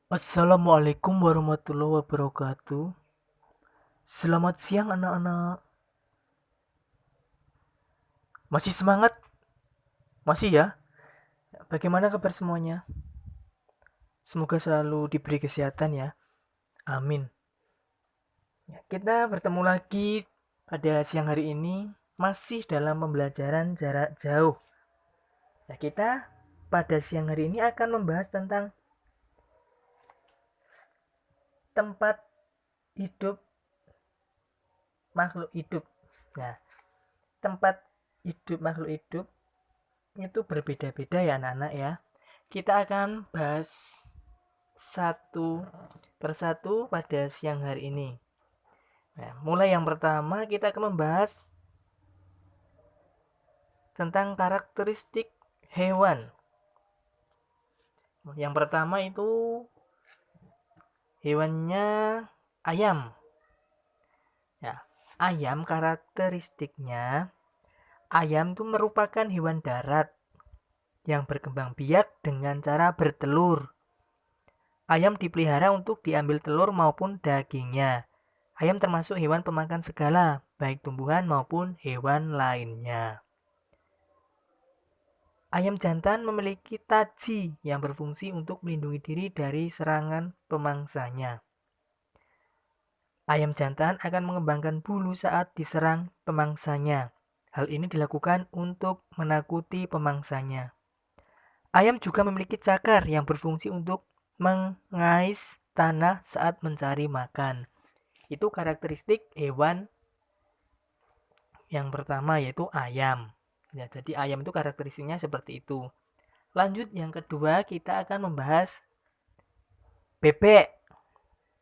Assalamualaikum warahmatullahi wabarakatuh. Selamat siang anak-anak. Masih semangat? Masih ya? Bagaimana kabar semuanya? Semoga selalu diberi kesehatan ya. Amin. Ya, kita bertemu lagi pada siang hari ini masih dalam pembelajaran jarak jauh. Ya, kita pada siang hari ini akan membahas tentang tempat hidup makhluk hidup. Nah, tempat hidup makhluk hidup itu berbeda-beda ya anak-anak ya. Kita akan bahas satu persatu pada siang hari ini. Nah, mulai yang pertama kita akan membahas tentang karakteristik hewan. Yang pertama itu hewannya ayam. Ya, ayam karakteristiknya, ayam itu merupakan hewan darat yang berkembang biak dengan cara bertelur. Ayam dipelihara untuk diambil telur maupun dagingnya. Ayam termasuk hewan pemakan segala, baik tumbuhan maupun hewan lainnya. Ayam jantan memiliki taji yang berfungsi untuk melindungi diri dari serangan pemangsanya. Ayam jantan akan mengembangkan bulu saat diserang pemangsanya. Hal ini dilakukan untuk menakuti pemangsanya. Ayam juga memiliki cakar yang berfungsi untuk mengais tanah saat mencari makan. Itu karakteristik hewan yang pertama, yaitu ayam. Ya, jadi ayam itu karakteristiknya seperti itu. Lanjut yang kedua, kita akan membahas bebek.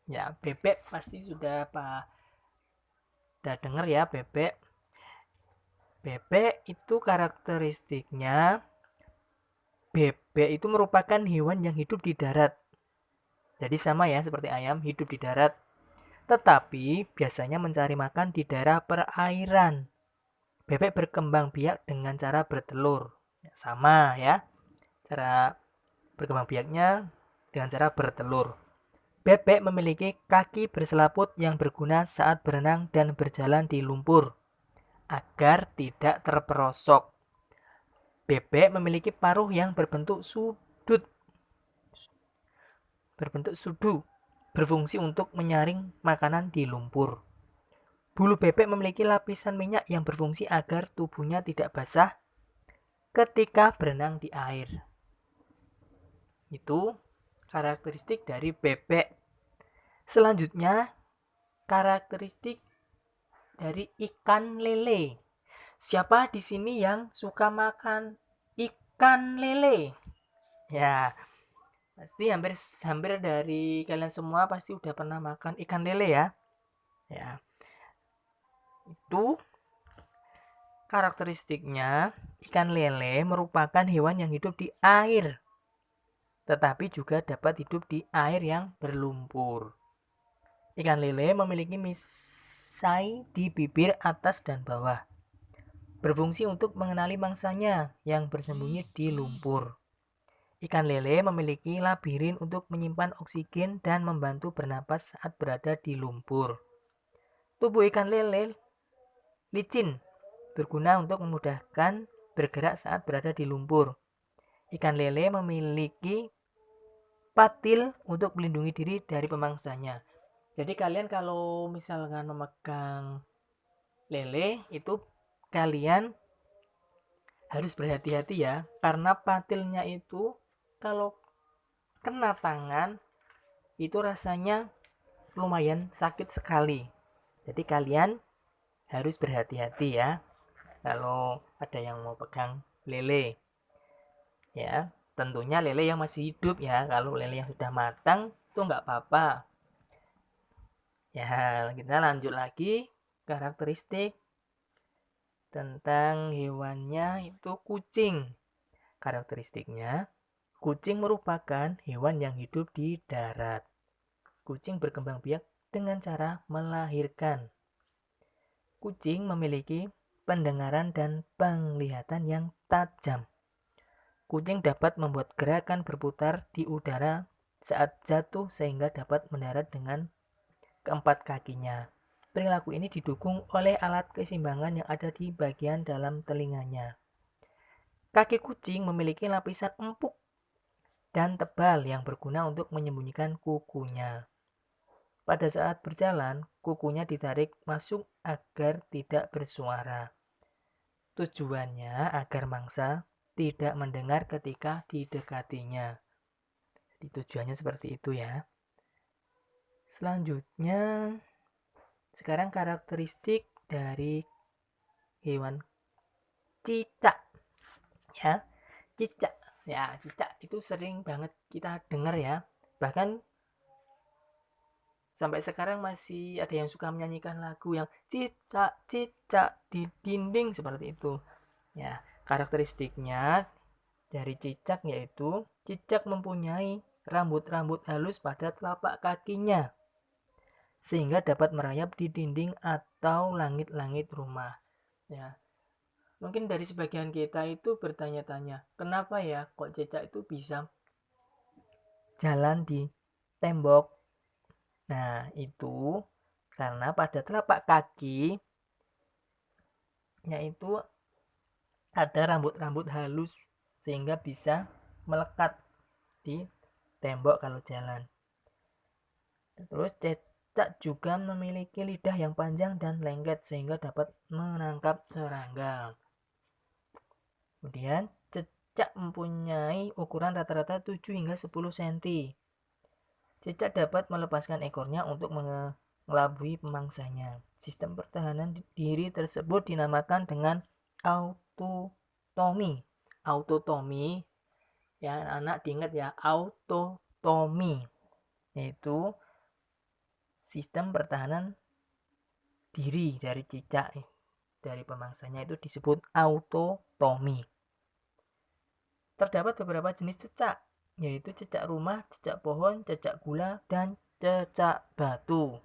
Ya, bebek pasti sudah dengar ya, bebek. Bebek itu karakteristiknya, bebek itu merupakan hewan yang hidup di darat. Jadi sama ya seperti ayam, hidup di darat. Tetapi biasanya mencari makan di daerah perairan. Bebek berkembang biak dengan cara bertelur. Sama ya, cara berkembang biaknya dengan cara bertelur. Bebek memiliki kaki berselaput yang berguna saat berenang dan berjalan di lumpur agar tidak terperosok. Bebek memiliki paruh yang berbentuk sudu, berfungsi untuk menyaring makanan di lumpur. Bulu bebek memiliki lapisan minyak yang berfungsi agar tubuhnya tidak basah ketika berenang di air. Itu karakteristik dari bebek. Selanjutnya, karakteristik dari ikan lele. Siapa di sini yang suka makan ikan lele? Ya, pasti hampir dari kalian semua pasti udah pernah makan ikan lele ya. Ya, itu karakteristiknya. Ikan lele merupakan hewan yang hidup di air, tetapi juga dapat hidup di air yang berlumpur. Ikan lele memiliki misai di bibir atas dan bawah, berfungsi untuk mengenali mangsanya yang bersembunyi di lumpur. Ikan lele memiliki labirin untuk menyimpan oksigen dan membantu bernapas saat berada di lumpur. Tubuh ikan lele licin, berguna untuk memudahkan bergerak saat berada di lumpur. Ikan lele memiliki patil untuk melindungi diri dari pemangsanya. Jadi kalian kalau misalkan memegang lele itu kalian harus berhati-hati ya, karena patilnya itu kalau kena tangan itu rasanya lumayan sakit sekali. Jadi kalian harus berhati-hati ya kalau ada yang mau pegang lele. Ya, tentunya lele yang masih hidup ya. Kalau lele yang sudah matang itu nggak apa-apa. Ya, kita lanjut lagi karakteristik tentang hewannya itu kucing. Karakteristiknya, kucing merupakan hewan yang hidup di darat. Kucing berkembang biak dengan cara melahirkan. Kucing memiliki pendengaran dan penglihatan yang tajam. Kucing dapat membuat gerakan berputar di udara saat jatuh sehingga dapat mendarat dengan keempat kakinya. Perilaku ini didukung oleh alat keseimbangan yang ada di bagian dalam telinganya. Kaki kucing memiliki lapisan empuk dan tebal yang berguna untuk menyembunyikan kukunya. Pada saat berjalan, kukunya ditarik masuk agar tidak bersuara. Tujuannya agar mangsa tidak mendengar ketika didekatinya. Jadi tujuannya seperti itu ya. Selanjutnya, sekarang karakteristik dari hewan cicak. Ya, cicak. Ya, cicak itu sering banget kita dengar ya. Bahkan sampai sekarang masih ada yang suka menyanyikan lagu yang cicak-cicak di dinding seperti itu. Ya, karakteristiknya dari cicak yaitu cicak mempunyai rambut-rambut halus pada telapak kakinya sehingga dapat merayap di dinding atau langit-langit rumah. Ya, mungkin dari sebagian kita itu bertanya-tanya, kenapa ya kok cicak itu bisa jalan di tembok? Nah, itu karena pada telapak kaki yaitu ada rambut-rambut halus sehingga bisa melekat di tembok kalau jalan. Terus cicak juga memiliki lidah yang panjang dan lengket sehingga dapat menangkap serangga. Kemudian cicak mempunyai ukuran rata-rata 7 hingga 10 cm. Cicak dapat melepaskan ekornya untuk mengelabui pemangsanya. Sistem pertahanan diri tersebut dinamakan dengan autotomi. Autotomi, ya anak diingat ya, autotomi, yaitu sistem pertahanan diri dari cicak dari pemangsanya itu disebut autotomi. Terdapat beberapa jenis cicak, yaitu cicak rumah, cicak pohon, cicak gula, dan cicak batu.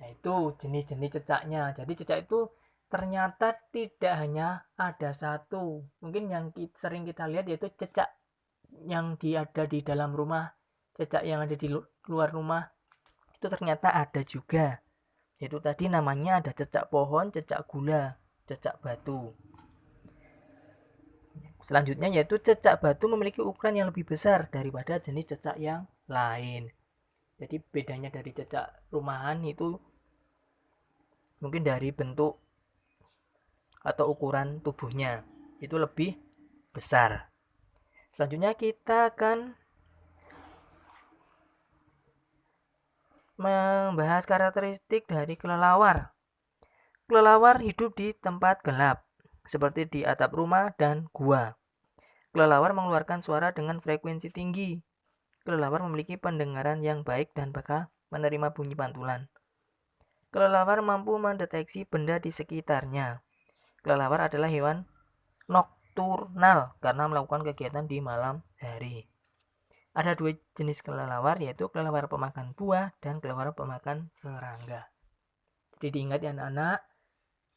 Yaitu jenis-jenis cicaknya. Jadi cicak itu ternyata tidak hanya ada satu. Mungkin yang sering kita lihat yaitu cicak yang ada di dalam rumah, cicak yang ada di luar rumah. Itu ternyata ada juga. Yaitu tadi namanya ada cicak pohon, cicak gula, cicak batu. Selanjutnya yaitu cicak batu memiliki ukuran yang lebih besar daripada jenis cicak yang lain. Jadi bedanya dari cicak rumahan itu mungkin dari bentuk atau ukuran tubuhnya itu lebih besar. Selanjutnya kita akan membahas karakteristik dari kelelawar. Kelelawar hidup di tempat gelap, seperti di atap rumah dan gua. Kelelawar mengeluarkan suara dengan frekuensi tinggi. Kelelawar memiliki pendengaran yang baik dan bakal menerima bunyi pantulan. Kelelawar mampu mendeteksi benda di sekitarnya. Kelelawar adalah hewan nokturnal karena melakukan kegiatan di malam hari. Ada dua jenis kelelawar, yaitu kelelawar pemakan buah dan kelelawar pemakan serangga. Jadi diingat ya anak-anak,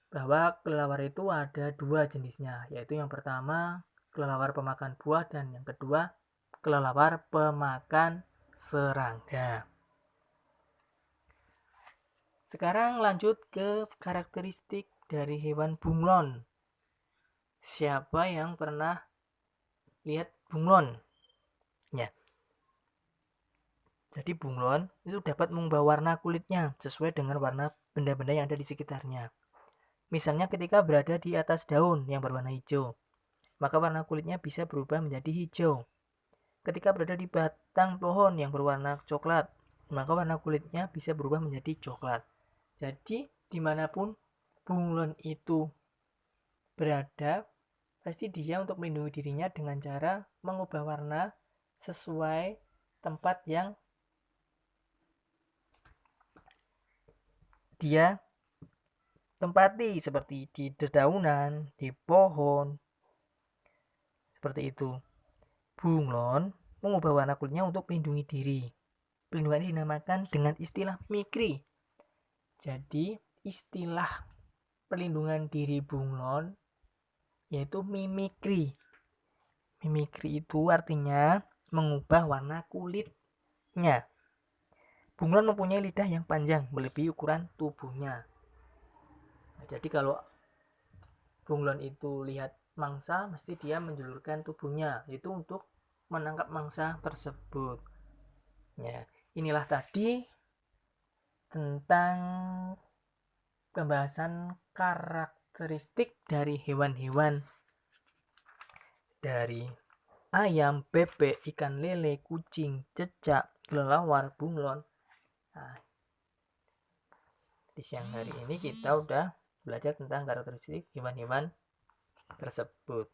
bahwa kelelawar itu ada dua jenisnya, yaitu yang pertama kelelawar pemakan buah dan yang kedua kelelawar pemakan serangga. Sekarang lanjut ke karakteristik dari hewan bunglon. Siapa yang pernah lihat bunglon? Ya. Jadi bunglon itu dapat mengubah warna kulitnya sesuai dengan warna benda-benda yang ada di sekitarnya. Misalnya ketika berada di atas daun yang berwarna hijau, maka warna kulitnya bisa berubah menjadi hijau. Ketika berada di batang pohon yang berwarna coklat, maka warna kulitnya bisa berubah menjadi coklat. Jadi dimanapun bunglon itu berada, pasti dia untuk melindungi dirinya dengan cara mengubah warna sesuai tempat yang dia tempati, seperti di dedaunan, di pohon, seperti itu. Bunglon mengubah warna kulitnya untuk melindungi diri. Pelindungan ini dinamakan dengan istilah mimikri. Jadi istilah perlindungan diri bunglon yaitu mimikri. Mimikri itu artinya mengubah warna kulit. Bunglon mempunyai lidah yang panjang melebihi ukuran tubuhnya. Nah, jadi kalau bunglon itu lihat mangsa, mesti dia menjulurkan tubuhnya, itu untuk menangkap mangsa tersebut. Ya, inilah tadi tentang pembahasan karakteristik dari hewan-hewan, dari ayam, bebek, ikan lele, kucing, cecak, kelelawar, bunglon. Nah, di siang hari ini kita udah belajar tentang karakteristik hewan-hewan tersebut.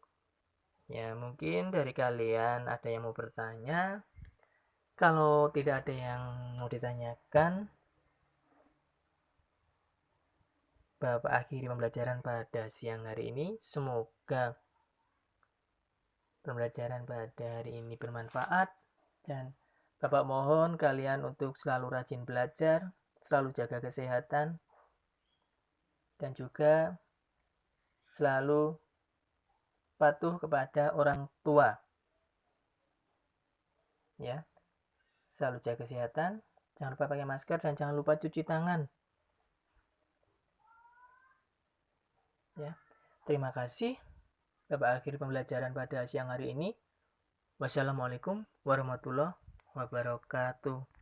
Ya, mungkin dari kalian ada yang mau bertanya. Kalau tidak ada yang mau ditanyakan, Bapak akhiri pembelajaran pada siang hari ini. Semoga pembelajaran pada hari ini bermanfaat, dan Bapak mohon kalian untuk selalu rajin belajar, selalu jaga kesehatan, dan juga selalu patuh kepada orang tua. Ya, selalu jaga kesehatan, jangan lupa pakai masker, dan jangan lupa cuci tangan. Ya, terima kasih. Bapak akhiri pembelajaran pada siang hari ini. Wassalamualaikum warahmatullahi wabarakatuh.